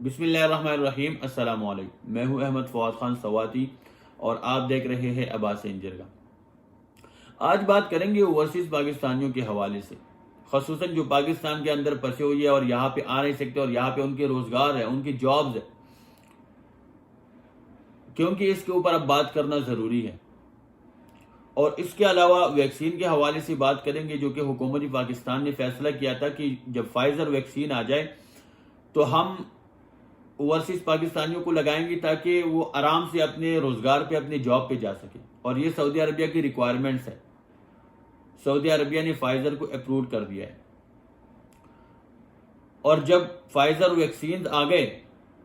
بسم اللہ الرحمن الرحیم۔ السلام علیکم، میں ہوں احمد فواد خان سواتی اور آپ دیکھ رہے ہیں عباس انجرگا۔ آج بات کریں گے اوورسیز پاکستانیوں کے حوالے سے، خصوصاً جو پاکستان کے اندر پھنسے ہوئے ہیں اور یہاں پہ آ نہیں سکتے اور یہاں پہ ان کے روزگار ہے، ان کی جابز ہے، کیونکہ اس کے اوپر اب بات کرنا ضروری ہے۔ اور اس کے علاوہ ویکسین کے حوالے سے بات کریں گے، جو کہ حکومت پاکستان نے فیصلہ کیا تھا کہ جب فائزر ویکسین آ جائے تو ہم اوورسیز پاکستانیوں کو لگائیں گے تاکہ وہ آرام سے اپنے روزگار پہ اپنے جاب پہ جا سکے، اور یہ سعودی عربیہ کی ریکوائرمنٹس ہے۔ سعودی عربیہ نے فائزر کو اپروو کر دیا ہے، اور جب فائزر ویکسین آ گئے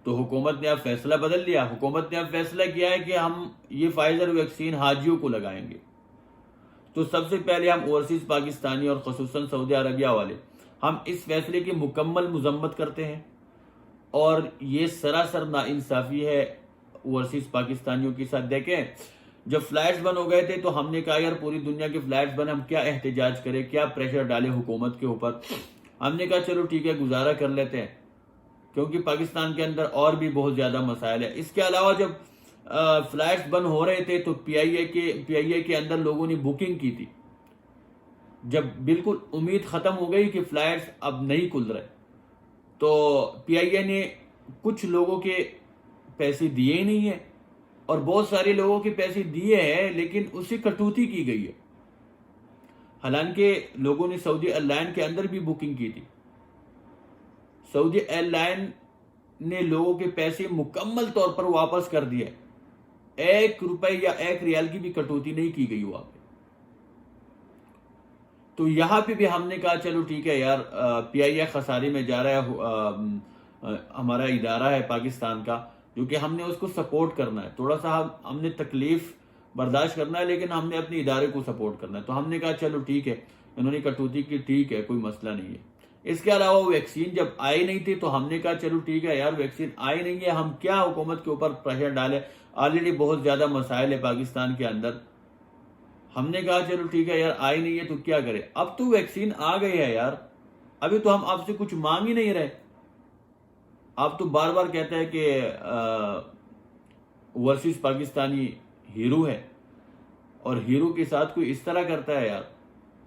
تو حکومت نے اب فیصلہ بدل لیا۔ حکومت نے اب فیصلہ کیا ہے کہ ہم یہ فائزر ویکسین حاجیوں کو لگائیں گے۔ تو سب سے پہلے ہم اوورسیز پاکستانی اور خصوصاً سعودی عربیہ والے ہم اس فیصلے کی مکمل مذمت کرتے ہیں، اور یہ سراسر ناانصافی ہے اوورسیز پاکستانیوں کے ساتھ۔ دیکھیں، جب فلائٹس بند ہو گئے تھے تو ہم نے کہا یار پوری دنیا کے فلائٹس بند، ہم کیا احتجاج کریں، کیا پریشر ڈالیں حکومت کے اوپر۔ ہم نے کہا چلو ٹھیک ہے، گزارا کر لیتے ہیں، کیونکہ پاکستان کے اندر اور بھی بہت زیادہ مسائل ہیں۔ اس کے علاوہ جب فلائٹس بند ہو رہے تھے تو پی آئی اے کے اندر لوگوں نے بکنگ کی تھی، جب بالکل امید ختم ہو گئی کہ فلائٹس اب نہیں کھل رہے تو پی آئی اے نے کچھ لوگوں کے پیسے دیے ہی نہیں ہیں، اور بہت سارے لوگوں کے پیسے دیے ہیں لیکن اس سے کٹوتی کی گئی ہے۔ حالانکہ لوگوں نے سعودی ایئر لائن کے اندر بھی بکنگ کی تھی، سعودی ایئر لائن نے لوگوں کے پیسے مکمل طور پر واپس کر دیے، 1 روپے یا 1 ریال کی بھی کٹوتی نہیں کی گئی وہاں پہ۔ تو یہاں پہ بھی ہم نے کہا چلو ٹھیک ہے یار، پی آئی اے خسارے میں جا رہا ہے، ہمارا ادارہ ہے پاکستان کا، جو کہ ہم نے اس کو سپورٹ کرنا ہے، تھوڑا سا ہم نے تکلیف برداشت کرنا ہے لیکن ہم نے اپنے ادارے کو سپورٹ کرنا ہے۔ تو ہم نے کہا چلو ٹھیک ہے، انہوں نے کٹوتی کی، ٹھیک ہے، کوئی مسئلہ نہیں ہے۔ اس کے علاوہ ویکسین جب آئی نہیں تھی تو ہم نے کہا چلو ٹھیک ہے یار، ویکسین آئی نہیں ہے، ہم کیا حکومت کے اوپر پریشر ڈالیں، آلریڈی بہت زیادہ مسائل ہے پاکستان کے اندر۔ ہم نے کہا چلو ٹھیک ہے یار، آئی نہیں ہے تو کیا کرے، اب تو ویکسین آ گئی ہے یار، ابھی تو ہم آپ سے کچھ مانگ ہی نہیں رہے۔ آپ تو بار بار کہتے ہیں کہ اوورسیز پاکستانی ہیرو ہے، اور ہیرو کے ساتھ کوئی اس طرح کرتا ہے یار،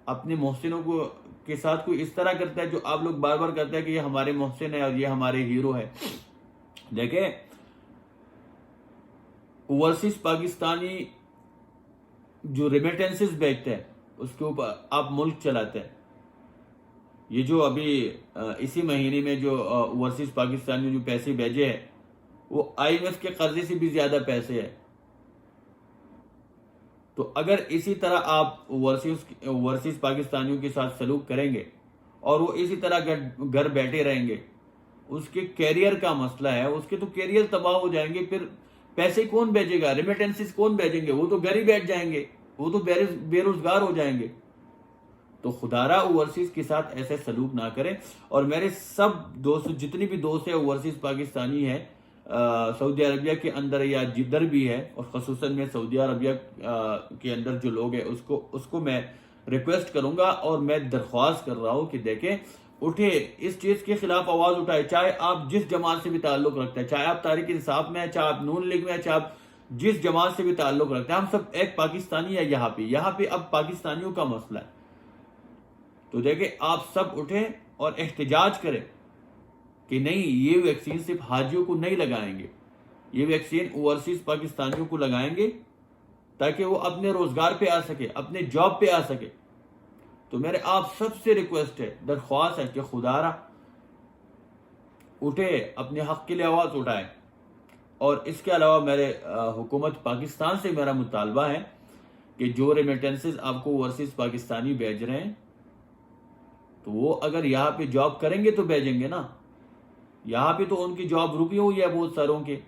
اپنے محسنوں کو کے ساتھ کوئی اس طرح کرتا ہے، جو آپ لوگ بار بار کہتے ہیں کہ یہ ہمارے محسن ہے اور یہ ہمارے ہیرو ہے۔ دیکھیں، اوورسیز پاکستانی جو ریمیٹنسز بیچتے ہیں اس کے اوپر آپ ملک چلاتے ہیں۔ یہ جو ابھی اسی مہینے میں جو اوورسیز پاکستانی جو پیسے بھیجے ہیں وہ آئی ایم ایف کے قرضے سے بھی زیادہ پیسے ہیں۔ تو اگر اسی طرح آپ اوورسیز پاکستانیوں کے ساتھ سلوک کریں گے اور وہ اسی طرح گھر بیٹھے رہیں گے، اس کے کیریئر کا مسئلہ ہے، اس کے تو کیریئر تباہ ہو جائیں گے، پھر پیسے کون بھیجے گا، ریمیٹنسز کون بھیجیں گے، وہ تو گھر ہی بیٹھ جائیں گے، وہ تو بے روزگار ہو جائیں گے۔ تو خدارہ اوورسیز کے ساتھ ایسے سلوک نہ کریں۔ اور میرے سب دوست، جتنی بھی دوست ہیں اوورسیز پاکستانی ہیں سعودی عربیہ کے اندر یا جدھر بھی ہے، اور خصوصاً میں سعودی عربیہ کے اندر جو لوگ ہیں اس کو میں ریکویسٹ کروں گا اور میں درخواست کر رہا ہوں کہ دیکھیں، اٹھے، اس چیز کے خلاف آواز اٹھائے، چاہے آپ جس جماعت سے بھی تعلق رکھتے ہیں، چاہے آپ تحریک انصاف میں ہیں، چاہے آپ نون لیگ میں ہیں، چاہے آپ جس جماعت سے بھی تعلق رکھتے ہیں، ہم سب ایک پاکستانی ہیں۔ یہاں پہ اب پاکستانیوں کا مسئلہ ہے۔ تو دیکھیں، آپ سب اٹھیں اور احتجاج کریں کہ نہیں، یہ ویکسین صرف حاجیوں کو نہیں لگائیں گے، یہ ویکسین اوورسیز پاکستانیوں کو لگائیں گے تاکہ وہ اپنے روزگار پہ آ سکے، اپنے جاب پہ آ سکے۔ تو میرے آپ سب سے ریکویسٹ ہے، درخواست ہے کہ خدارہ اٹھے، اپنے حق کے لیے آواز اٹھائے۔ اور اس کے علاوہ میرے حکومت پاکستان سے میرا مطالبہ ہے کہ جو ریمیٹنسز آپ کو اوورسیز پاکستانی بھیج رہے ہیں تو وہ اگر یہاں پہ جاب کریں گے تو بھیجیں گے نا۔ یہاں پہ تو ان کی جاب رکی ہوئی ہے بہت ساروں کے،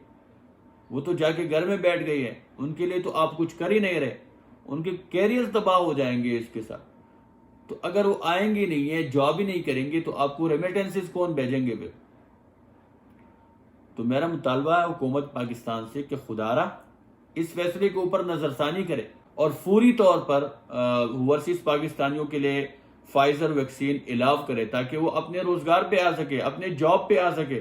وہ تو جا کے گھر میں بیٹھ گئی ہے، ان کے لیے تو آپ کچھ کر ہی نہیں رہے، ان کے کیریئر تباہ ہو جائیں گے اس کے ساتھ۔ تو اگر وہ آئیں گے نہیں ہے، جاب ہی نہیں کریں گے، تو آپ کو ریمیٹنسز کون بھیجیں گے پھر؟ تو میرا مطالبہ ہے حکومت پاکستان سے کہ خدارہ اس فیصلے کے اوپر نظر ثانی کرے اور فوری طور پر اوورسیز پاکستانیوں کے لیے فائزر ویکسین الاؤ کرے تاکہ وہ اپنے روزگار پہ آ سکے، اپنے جاب پہ آ سکے۔